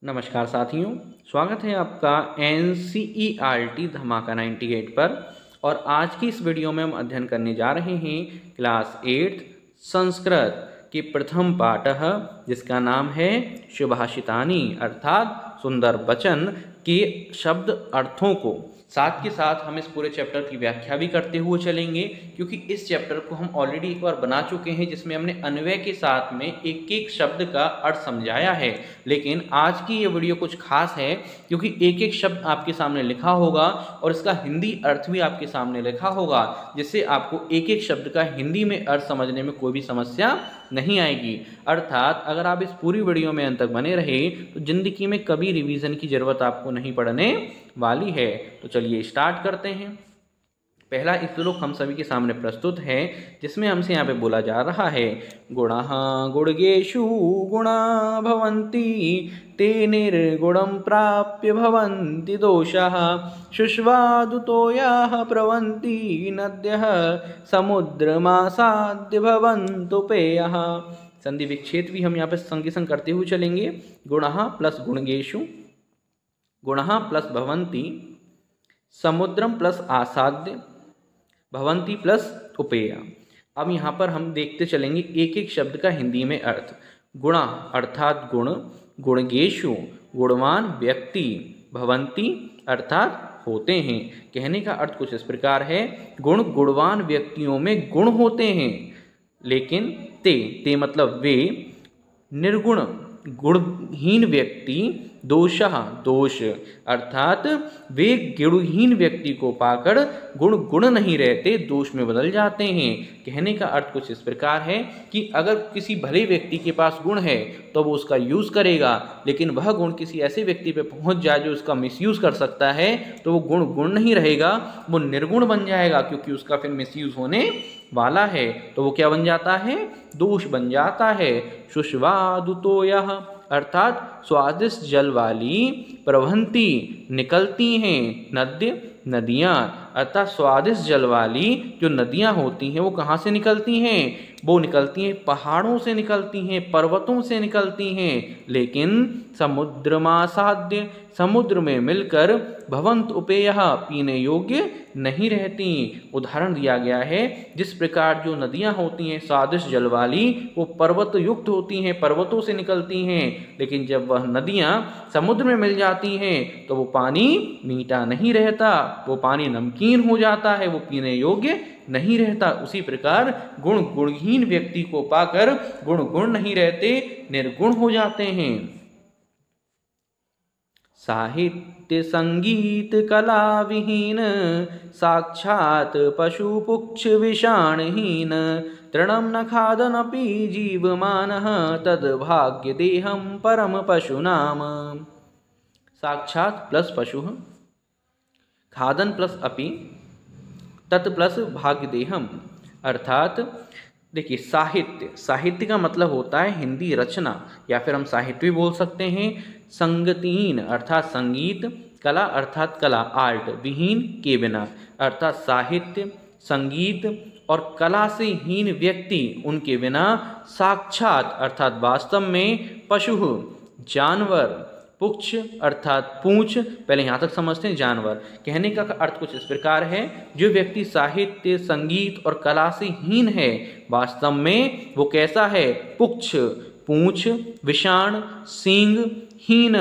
नमस्कार साथियों, स्वागत है आपका NCERT धमाका 98 पर। और आज की इस वीडियो में हम अध्ययन करने जा रहे हैं क्लास 8 संस्कृत के प्रथम पाठः, जिसका नाम है सुभाषितानि अर्थात सुंदर वचन के शब्द अर्थों को। साथ के साथ हम इस पूरे चैप्टर की व्याख्या भी करते हुए चलेंगे, क्योंकि इस चैप्टर को हम ऑलरेडी एक बार बना चुके हैं, जिसमें हमने अन्वय के साथ में एक एक शब्द का अर्थ समझाया है। लेकिन आज की ये वीडियो कुछ खास है, क्योंकि एक एक शब्द आपके सामने लिखा होगा और इसका हिंदी अर्थ भी आपके सामने लिखा होगा, जिससे आपको एक एक शब्द का हिंदी में अर्थ समझने में कोई भी समस्या नहीं आएगी। अर्थात अगर आप इस पूरी वीडियो में अंत तक बने रहे तो जिंदगी में कभी रिवीजन की जरूरत आपको नहीं पड़ने वाली है। तो चलिए स्टार्ट करते हैं। पहला श्लोक हम सभी के सामने प्रस्तुत है, जिसमें हमसे यहाँ पे बोला जा रहा है, गुणाः गुणगेषु गुणा भवन्ति ते निर्गुणं प्राप्य भवन्ति दोषाः शुष्वादुतो याः प्रवन्ति नद्यः समुद्रमासाद्य भवन्तु पेयः। संधि विच्छेद भी हम यहाँ पे संग संग करते हुए चलेंगे। गुणाः प्लस गुणगेषु, गुणाः प्लस भवन्ति, समुद्रम प्लस आसाद्य, भवन्ति प्लस उपेय। अब यहाँ पर हम देखते चलेंगे एक एक शब्द का हिंदी में अर्थ। गुणा अर्थात गुण, गुणगेषु गुणवान व्यक्ति, भवन्ति अर्थात होते हैं। कहने का अर्थ कुछ इस प्रकार है, गुण गुणवान व्यक्तियों में गुण होते हैं, लेकिन ते मतलब वे, निर्गुण गुणहीन व्यक्ति, दोषः दोष अर्थात वे गुणहीन व्यक्ति को पाकर गुण गुण नहीं रहते, दोष में बदल जाते हैं। कहने का अर्थ कुछ इस प्रकार है कि अगर किसी भले व्यक्ति के पास गुण है तो वो उसका यूज़ करेगा, लेकिन वह गुण किसी ऐसे व्यक्ति पे पहुंच जाए जो उसका मिसयूज़ कर सकता है, तो वो गुण गुण नहीं रहेगा, वो निर्गुण बन जाएगा, क्योंकि उसका फिर मिसयूज़ होने वाला है। तो वो क्या बन जाता है? दोष बन जाता है। शुष्वादुतो यः अर्थात स्वादिष्ट जल वाली, प्रवहन्ति निकलती हैं, नद्य नदियाँ अर्थात स्वादिष्ट जल वाली जो नदियाँ होती हैं वो कहाँ से निकलती हैं? वो निकलती हैं पहाड़ों से निकलती हैं, पर्वतों से निकलती हैं, लेकिन समुद्रमासाद्य समुद्र में मिलकर भवंत उपेयः पीने योग्य नहीं रहती। उदाहरण दिया गया है, जिस प्रकार जो नदियाँ होती हैं स्वादिष्ट जल वाली, वो पर्वत युक्त होती हैं, पर्वतों से निकलती हैं, लेकिन जब वह नदियाँ समुद्र में मिल जाती हैं तो वो पानी मीठा नहीं रहता, वो पानी नमकीन हो जाता है, वो पीने योग्य नहीं रहता। उसी प्रकार गुण गुणहीन व्यक्ति को पाकर गुण गुण नहीं रहते, निर्गुण हो जाते हैं। साहित्य संगीत कला विहीन, साक्षात पशु पुक्ष विषाणहीन, तृणम न खादनपि जीवमानः तद भाग्य देहम परम पशुनाम। साक्षात प्लस पशु, खादन प्लस अपि, तत् प्लस भाग्य देहम अर्थात देखिए साहित्य, साहित्य का मतलब होता है हिंदी रचना, या फिर हम साहित्य भी बोल सकते हैं। संगतिहीन अर्थात संगीत, कला अर्थात कला आर्ट, विहीन के बिना अर्थात साहित्य संगीत और कला से हीन व्यक्ति, उनके बिना, साक्षात अर्थात वास्तव में, पशु जानवर, पुक्ष अर्थात पूंछ, पहले यहाँ तक समझते हैं जानवर। कहने का अर्थ कुछ इस प्रकार है, जो व्यक्ति साहित्य संगीत और कला से हीन है, वास्तव में वो कैसा है? पुक्ष पूंछ, विषाण सींग, हीन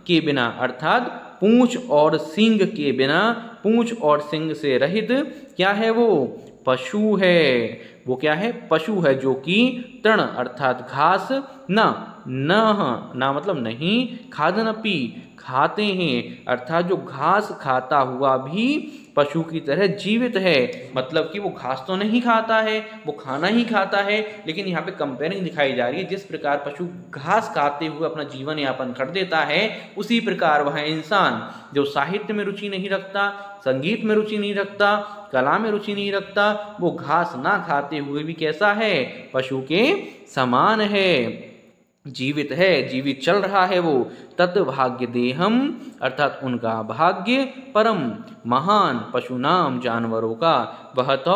के बिना अर्थात पूंछ और सींग के बिना, पूंछ और सींग से रहित क्या है? वो पशु है। वो क्या है? पशु है, जो कि तृण अर्थात घास, न मतलब नहीं, खादनपि खाते हैं अर्थात जो घास खाता हुआ भी पशु की तरह जीवित है। मतलब कि वो घास तो नहीं खाता है, वो खाना ही खाता है, लेकिन यहाँ पे कंपेयरिंग दिखाई जा रही है। जिस प्रकार पशु घास खाते हुए अपना जीवन यापन कर देता है, उसी प्रकार वह इंसान जो साहित्य में रुचि नहीं रखता, संगीत में रुचि नहीं रखता, कला में रुचि नहीं रखता, वो घास ना खाते हुए भी कैसा है? पशु के समान है। जीवित है, जीवित चल रहा है वो, तत् भाग्य देहम अर्थात उनका भाग्य, परम महान पशुनाम जानवरों का, वह तो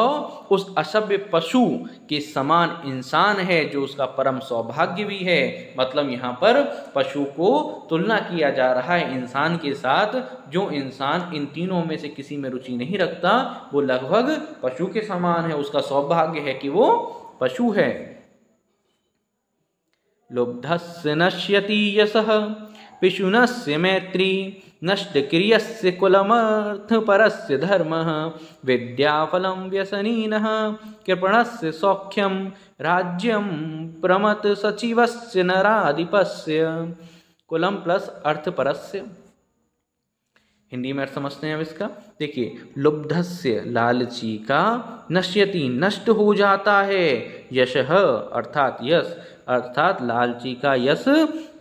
उस असभ्य पशु के समान इंसान है जो उसका परम सौभाग्य भी है। मतलब यहाँ पर पशु को तुलना किया जा रहा है इंसान के साथ। जो इंसान इन तीनों में से किसी में रुचि नहीं रखता वो लगभग पशु के समान है, उसका सौभाग्य है कि वो पशु है। लुब्धस्य नश्यति यशः पिशुनस्य मैत्री, नष्टक्रियस्य कुलमर्थपरस्य धर्मः, विद्याफलं व्यसनिनः कृपणस्य सौख्यं, राज्यं प्रमथ सचिवस्य नराधिपस्य। कुलम प्लस अर्थपरस्य, हिंदी में अर्थ समझते हैं अब इसका। देखिए, लुब्धस्य लालची का, नश्यति नष्ट हो जाता है, यशः अर्थात यश, अर्थात लालची का यश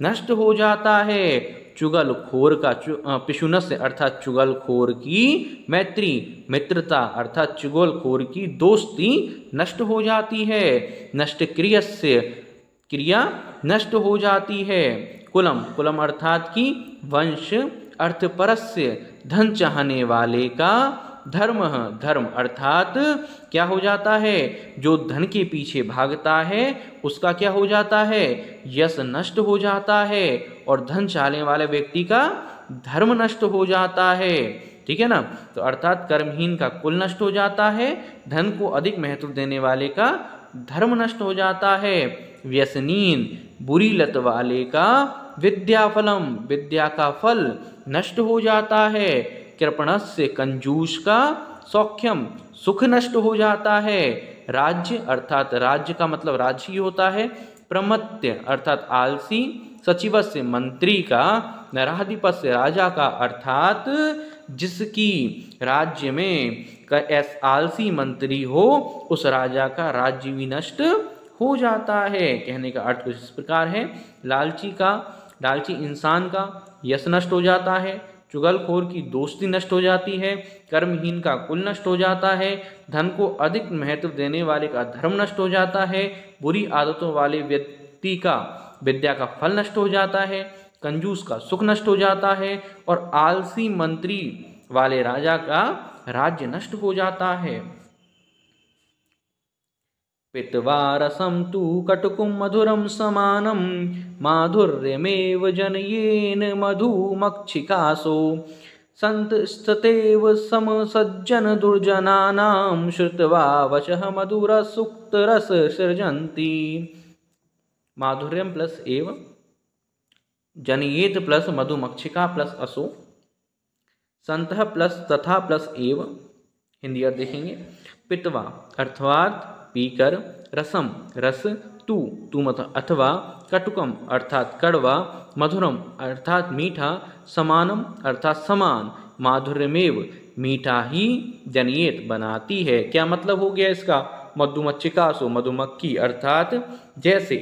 नष्ट हो जाता है। चुगलखोर का, पिशुनस्य अर्थात चुगलखोर की, मैत्री मित्रता अर्थात चुगलखोर की दोस्ती नष्ट हो जाती है। नष्टक्रियस्य क्रिया नष्ट हो जाती है। कुलम, कुलम अर्थात की वंश, अर्थपरस्य धन चाहने वाले का, धर्म, धर्म अर्थात क्या हो जाता है, जो धन के पीछे भागता है उसका क्या हो जाता है, यश नष्ट हो जाता है, और धन चाहने वाले व्यक्ति का धर्म नष्ट हो जाता है। ठीक है ना। तो अर्थात कर्महीन का कुल नष्ट हो जाता है, धन को अधिक महत्व देने वाले का धर्म नष्ट हो जाता है। व्यसनीन बुरी लत वाले का, विद्याफलम विद्या का फल नष्ट हो जाता है। कृपणस्य कंजूस का, सौख्यम सुख नष्ट हो जाता है। राज्य अर्थात राज्य का मतलब राज्य ही होता है। प्रमत्य अर्थात आलसी, सचिवस्य मंत्री का, नराधिपस्य राजा का अर्थात जिसकी राज्य में आलसी मंत्री हो उस राजा का राज्य भी नष्ट हो जाता है। कहने का अर्थ कुछ इस प्रकार है। लालची का, लालची इंसान का यश नष्ट हो जाता है, चुगलखोर की दोस्ती नष्ट हो जाती है, कर्महीन का कुल नष्ट हो जाता है, धन को अधिक महत्व देने वाले का धर्म नष्ट हो जाता है, बुरी आदतों वाले व्यक्ति का विद्या का फल नष्ट हो जाता है, कंजूस का सुख नष्ट हो जाता है, और आलसी मंत्री वाले राजा का राज्य नष्ट हो जाता है। पित्वा रसं तु कटुकं मधुरं समानं, माधुर्यमेव जनयेन मधुमक्षिकासो, संतस्ततेव समसज्जन दुर्जनानां, श्रुत्वा वचः मधुरसुक्तरस सृजन्ति। माधुर्यम प्लस एव, जनयेत प्लस मधुमक्षिका प्लस असो, संतः प्लस तथा प्लस एव। हिंदी अर्थ देखेंगे। पित्वा अर्थात पीकर, रसम रस, तू मतलब अथवा, कटुकम अर्थात कड़वा, मधुरम अर्थात मीठा, समानम अर्थात समान, माधुर्यमेव मीठा ही, जनयेत बनाती है। क्या मतलब हो गया इसका, मधुमक्षिकासो मधुमक्खी अर्थात जैसे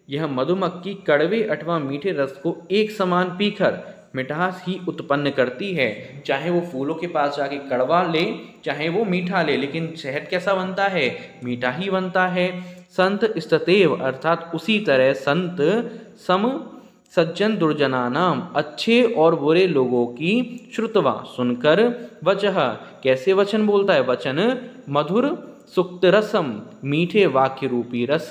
यह मधुमक्खी कड़वे अथवा मीठे रस को एक समान पीकर मिठास ही उत्पन्न करती है। चाहे वो फूलों के पास जाके कड़वा ले, चाहे वो मीठा ले, लेकिन शहद कैसा बनता है, मीठा ही बनता है। संत स्ततेव अर्थात उसी तरह संत, सम सज्जन दुर्जनानाम अच्छे और बुरे लोगों की, श्रुतवा सुनकर, वचः कैसे वचन बोलता है, वचन मधुर सुक्त रसम मीठे वाक्य रूपी रस,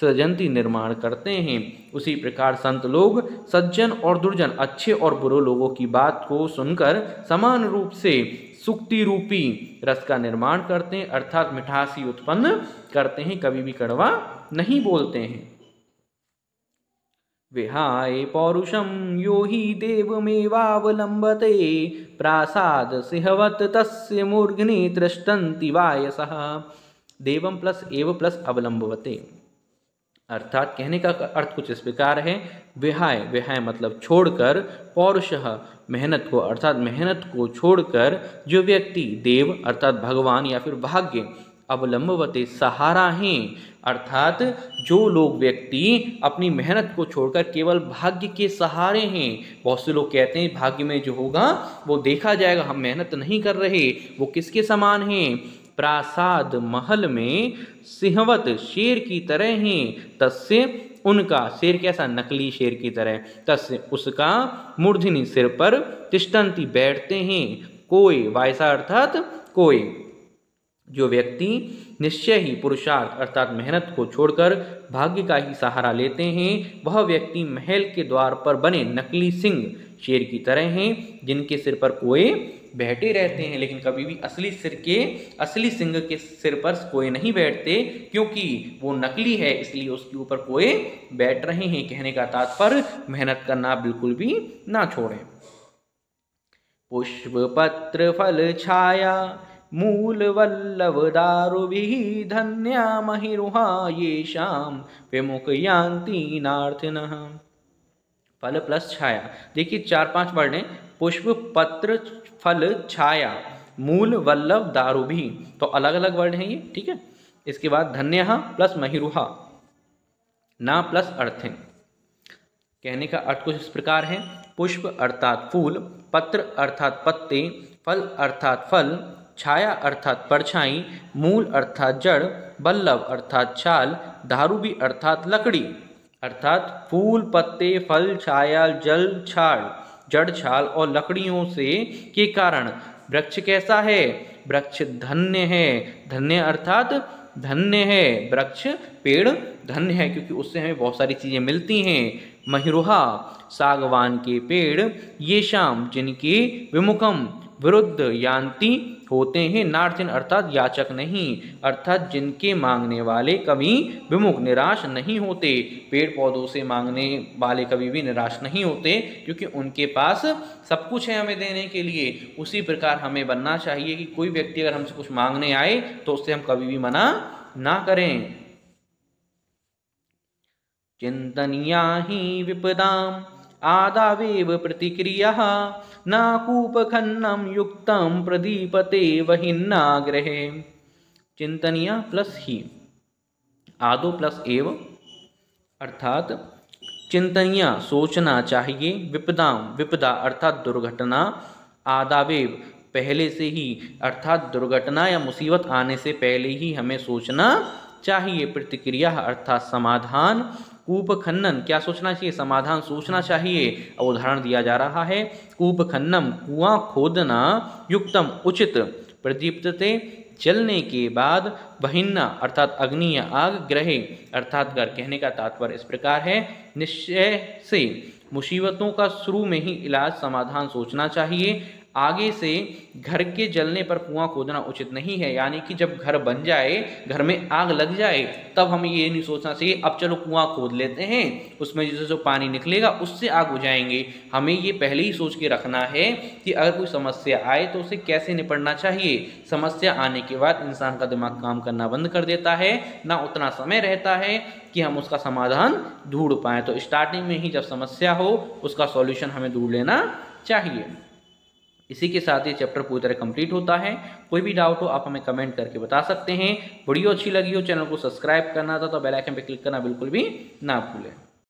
सृजंती निर्माण करते हैं। उसी प्रकार संत लोग सज्जन और दुर्जन अच्छे और बुरे लोगों की बात को सुनकर समान रूप से सुक्ति रूपी रस का निर्माण करते हैं, अर्थात मिठास ही उत्पन्न करते हैं, कभी भी कड़वा नहीं बोलते हैं। विहाय पौरुषम यो हि देवमेवावलंबते, प्रासाद सिंहवत तस्य मूर्घनि तृष्टन्ति वायसः। देवम प्लस एव प्लस अवलंबवते अर्थात कहने का अर्थ कुछ इस प्रकार है। विहाय, विहाय मतलब छोड़कर, पौरुषः मेहनत को अर्थात मेहनत को छोड़कर जो व्यक्ति, देव अर्थात भगवान या फिर भाग्य, अवलंबवते सहारा हैं अर्थात जो लोग व्यक्ति अपनी मेहनत को छोड़कर केवल भाग्य के सहारे हैं। बहुत से लोग कहते हैं भाग्य में जो होगा वो देखा जाएगा, हम मेहनत नहीं कर रहे। वो किसके समान हैं, प्रासाद महल में, सिंहवत शेर की तरह हैं, तस्य उनका, शेर कैसा, नकली शेर की तरह, तस्य उसका, मूर्धनि सिर पर, तिष्ठन्ति बैठते हैं, कोई, वायसा अर्थात कोई, जो व्यक्ति निश्चय ही पुरुषार्थ अर्थात मेहनत को छोड़कर भाग्य का ही सहारा लेते हैं, वह व्यक्ति महल के द्वार पर बने नकली सिंह शेर की तरह हैं, जिनके सिर पर कोए बैठे रहते हैं, लेकिन कभी भी असली सिंह के सिर पर कोए नहीं बैठते, क्योंकि वो नकली है, इसलिए उसके ऊपर कोए बैठ रहे हैं। कहने का तात्पर्य मेहनत करना बिल्कुल भी ना छोड़ें। पुष्प पत्र फल छाया मूल वल्लभ दारुभिः धन्या महिरुहा येषाम विमुख यान्ति नार्थिनः। फल प्लस छाया, देखिए 4-5 वर्ड हैं, पुष्प पत्र फल छाया मूल वल्लभ दारुभिः, तो अलग अलग वर्ड हैं ये, ठीक है। इसके बाद धन्यः प्लस महिरुहा, ना प्लस अर्थिन। कहने का अर्थ कुछ इस प्रकार है, पुष्प अर्थात फूल, पत्र अर्थात पत्ते, फल अर्थात फल, छाया अर्थात परछाई, मूल अर्थात जड़, वल्लभ अर्थात छाल, दारूभी अर्थात लकड़ी, अर्थात फूल, पत्ते, फल, छाया, जल, छाल, जड़, छाल और लकड़ियों से के कारण वृक्ष कैसा है, वृक्ष धन्य है। धन्य अर्थात धन्य है, वृक्ष पेड़ धन्य है, क्योंकि उससे हमें बहुत सारी चीजें मिलती हैं। महिरुहा सागवान के पेड़, ये शाम जिनके विमुखम विरुद्ध यान्ति होते हैं, नार्थिन अर्थात याचक नहीं, अर्थात जिनके मांगने वाले कभी विमुख निराश नहीं होते। पेड़ पौधों से मांगने वाले कभी भी निराश नहीं होते, क्योंकि उनके पास सब कुछ है हमें देने के लिए। उसी प्रकार हमें बनना चाहिए कि कोई व्यक्ति अगर हमसे कुछ मांगने आए तो उससे हम कभी भी मना ना करें। चिंतनीया ही विपदाम आदावेव प्रतिक्रिया न कूपखन्नम युक्तम प्रदीपते वहिन्नाग्रहे। चिंतनीय प्लस ही, आदो प्लस एव, अर्थात चिंतनीय सोचना चाहिए, विपदाम विपदा अर्थात दुर्घटना, आदावेव पहले से ही, अर्थात दुर्घटना या मुसीबत आने से पहले ही हमें सोचना चाहिए। प्रतिक्रिया अर्थात समाधान, कूप खनन क्या सोचना चाहिए, समाधान सोचना चाहिए। अब उदाहरण दिया जा रहा है, कूप खन्नम कुआं खोदना, युक्तम उचित, प्रदीप्तते जलने के बाद, बहिन्ना अर्थात अग्नि या आग, ग्रहे अर्थात घर। कहने का तात्पर्य इस प्रकार है, निश्चय से मुसीबतों का शुरू में ही इलाज समाधान सोचना चाहिए। आगे से घर के जलने पर कुआं खोदना उचित नहीं है, यानी कि जब घर बन जाए, घर में आग लग जाए, तब हमें ये नहीं सोचना चाहिए अब चलो कुआं खोद लेते हैं, उसमें जो पानी निकलेगा उससे आग बुझाएंगे। हमें ये पहले ही सोच के रखना है कि अगर कोई समस्या आए तो उसे कैसे निपटना चाहिए। समस्या आने के बाद इंसान का दिमाग काम करना बंद कर देता है, ना उतना समय रहता है कि हम उसका समाधान ढूंढ पाएँ। तो स्टार्टिंग में ही जब समस्या हो उसका सॉल्यूशन हमें ढूंढ लेना चाहिए। इसी के साथ ये चैप्टर पूरी तरह कंप्लीट होता है। कोई भी डाउट हो आप हमें कमेंट करके बता सकते हैं। वीडियो अच्छी लगी हो, चैनल को सब्सक्राइब करना था तो बेल आइकन पर क्लिक करना बिल्कुल भी ना भूलें।